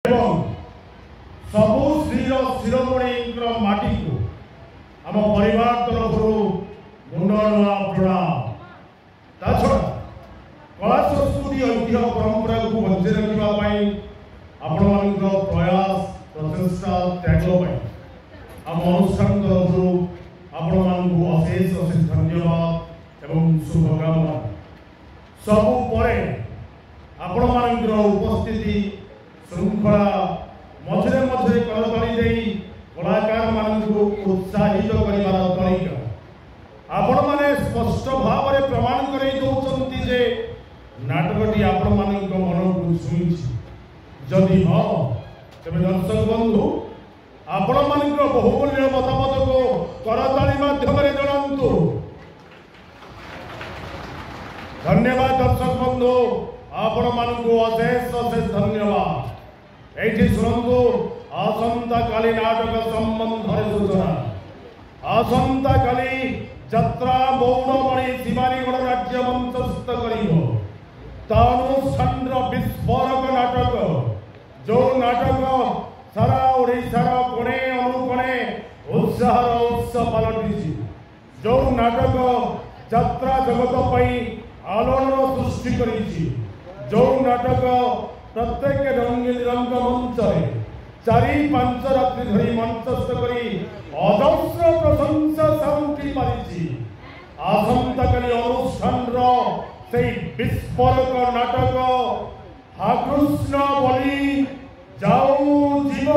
सबु श्रीर शिरोमणि माटी को आम परिवार तरफ मुंडनुआ प्रणाम। ताछड़ा कला संस्कृति ऐतिह्य परंपरा को बंचे रखापी आपण प्रयास प्रचेषा त्याग आम अनुष्ठान तरफ आपण अशेष अशेष धन्यवाद एवं शुभकामना। सबु परे आपण उपस्थिति श्रृंखला मझे मझे करताली दे कलाकार मानू उत्साहित कर तरीका आपण मैंने स्पष्ट भाव में प्रमाण कर जे नाटकटी आपण मान मन को छुई। जदि हाँ तेज दर्शक बंधु आपण मान बहुमूल्य मतामत को करताली माध्यम जनातु। धन्यवाद दर्शक बंधु आपण मानू अशेष अशेष धन्यवाद। एठी शुणु आसंता काली नाटक संबंध सूचना। आसंता काली जत्रा मौनमणि शिवानी गणनाट्य मंचस्थ अनुष्ठान विस्फोरक नाटक जो नाटक सारा ओडिशार कोणे अनुकोणे उत्साहर उत्सव पलटि जो नाटक यात्रा जगत आलोड़न सृष्टि करिछि जो नाटक प्रत्येक रंगीन रंग मंच 4-5 रात्रि धरी मंचस्थ करी अजस्र प्रशंसा साउंटी मारी। आसंताकाली अनुष्ठान से विस्फोरक नाटक हा कृष्ण बलि जाऊ जीव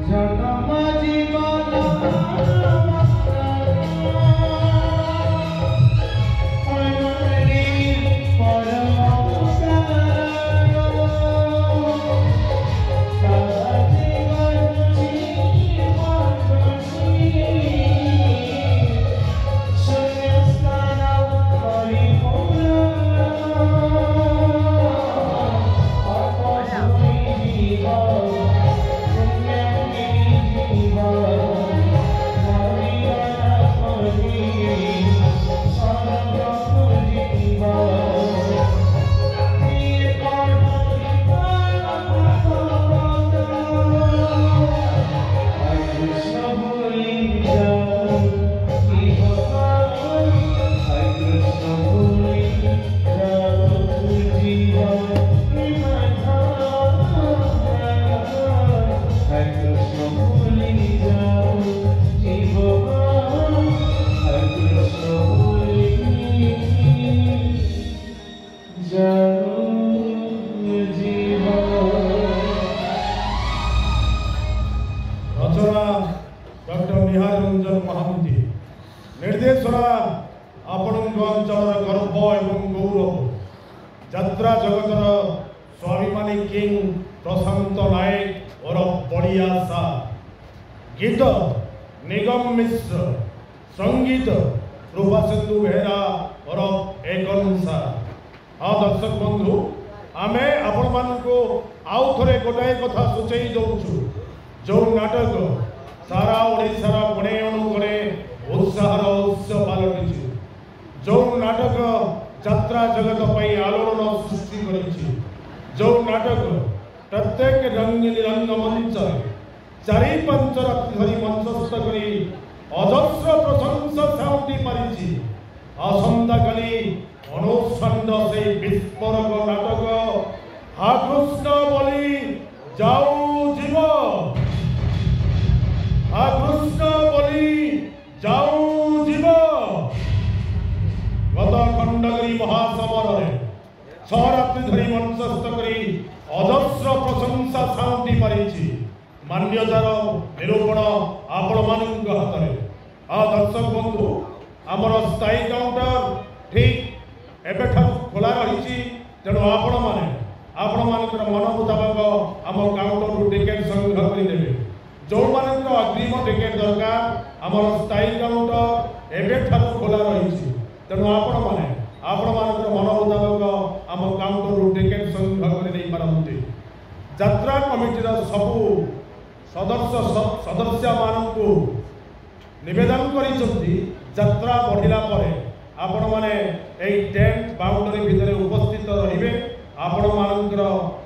जन्म जीवन निर्देशना आपण अंचल गर्व एवं गौरव यात्रा जगतर स्वाभिमानी किंग प्रशांत नायक और बड़िया सा गीत निगम मिश्र संगीत प्रभासिंधु बेहरा और एकनुसा। हाँ दर्शक बंधु आमे आपण मानू आउ थे गोटाए कथा सूचई दौचु जो नाटक सारा ओडिशार कोणे अनुकोणे उत्साहर उत्सव पलटि जो नाटक यात्रा जगत आलोड़न सृष्टि करिछि जो नाटक प्रत्येक रंगीन रंग मंच 4-5 रात्रि धरी मंचस्थ करी अजस्र प्रशंसा साउंटी मारी। आसंता काली अनुष्ठान से विस्फोरक नाटक हा कृष्ण बलि जाऊ जीव हा कृष्ण बलि जाऊ जीव गत खंडगिरी महासमर 6 रात्रि धरी मंचस्थ करी अजस्र प्रशंसा साउंटी मारी। मान्यतार निरूपण आपण मानक हाथ में। आ दर्शक बंधु आमर स्थायी काउंटर ठीक एबेठार खोला रही तेणु आपण मानकर मन मुताबक आम काउंटर टिकेट संग्रह करदे। जो मान अग्रिम टिकेट दरकार आमर स्थायी काउंटर एबेठार खोला रही तेणु आपण मानकर मन मुताबक आम काउंटर टिकेट संग्रह कर यात्रा कमिटीर सबू सदस्य मानू निवेदन करा बढ़ला आपण मैंने टेंट बाउंडरी भितर उपस्थित रहिबे आपण मानकर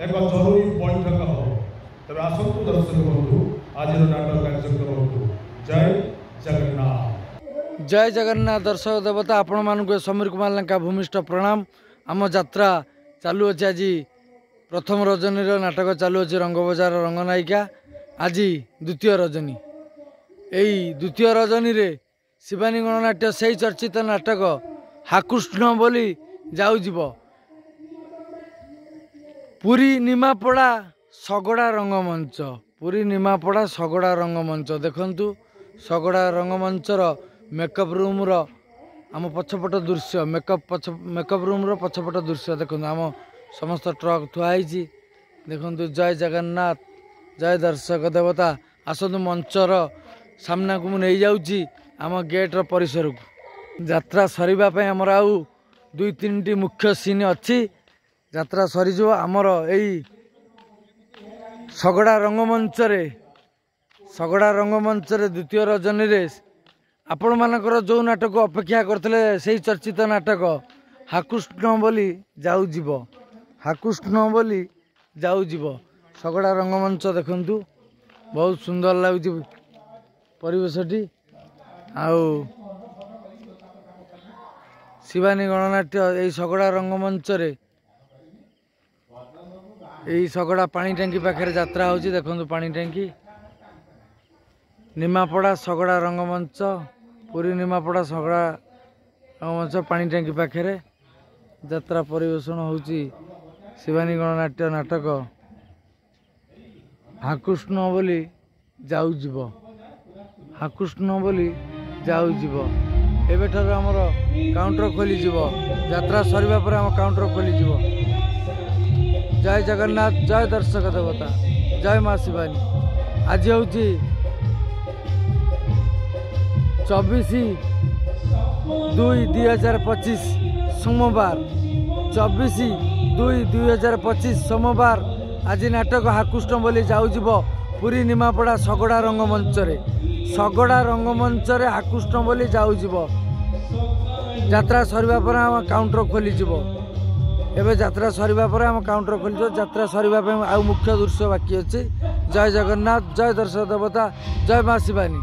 एक जरूरी बैठक हो तब आसतु दर्शक बंधु आज नाटक कार्यक्रम को जय जगन्नाथ। जय जगन्नाथ दर्शक देवता आपण मानक समीर कुमार लंका भूमिष्ठ प्रणाम। आम यात्रा चालू अच्छे आज प्रथम रजनी नाटक चालू अच्छे रंगबजार रंगनायिका आज द्वितीय रजनी। यही द्वितीय रजनी रे शिवानी गणनाट्य से चर्चित नाटक हाकृष्ण बोली जाऊ जीव पुरी निमापड़ा सगड़ा रंगमंच। पुरी निमापड़ा सगड़ा रंगमंच देखंतु सगड़ा रंगमंचर मेकअप रूम रो आम पछपट दृश्य मेकअप रूम रो पछपट दृश्य देखंतु आम समस्त ट्रक थुआई देखंतु। जय जगन्नाथ जय दर्शक देवता आसतु मंचर सामना को नहीं जाऊँगी आम गेट परिसर को। यात्रा सरीबा पे आमर आउ दुई तीन मुख्य सीन अच्छी यात्रा सरीज आमर यही सगड़ा रंगमंच द्वितीय रजनी रे आपण मानकर जो नाटक अपेक्षा करते से चर्चित नाटक हाकृष्ण बोली जाऊ जीव हाकृष्ण बोली जाऊ जीव सगड़ा रंगमंच देखंतु बहुत सुंदर लगुच परिवेशटी आउ शिवानी गणनाट्य यही सगड़ा रंगमंच यही सगड़ा पानी टांकी पाखे यात्रा होची देखंतु पानी टांकी निमापड़ा सगड़ा रंगमंच पुरी निमापड़ा सगड़ा रंगमंच पानी टांकी पाखे यात्रा परिवेषण होची शिवानी गणनाट्य नाटक हाकृष्ण बोली जाऊ जीव हाकृष्ण बोली जाऊ जीव। एबेठार आमर काउंटर खोली यात्रा सरीबा पर आम काउंटर खोली। जय जगन्नाथ जय दर्शक देवता जय माँ शिवानी। आज हूँ 24/2/2025 सोमवार 24/2/2025 सोमवार आज नाटक हाकृष्ण बोली जाऊ जीव पुरी निमापड़ा सगड़ा रंगमंच हाकृष्ण बोली जाऊ जीव यात्रा सरीबा पर आम काउंटर खोली एवं यात्रा सरीबा पर आम काउंटर खोली यात्रा सरीबा आउ मुख्य दृश्य बाकी अच्छे। जय जगन्नाथ जय दर्शक देवता जय माँ शिवानी।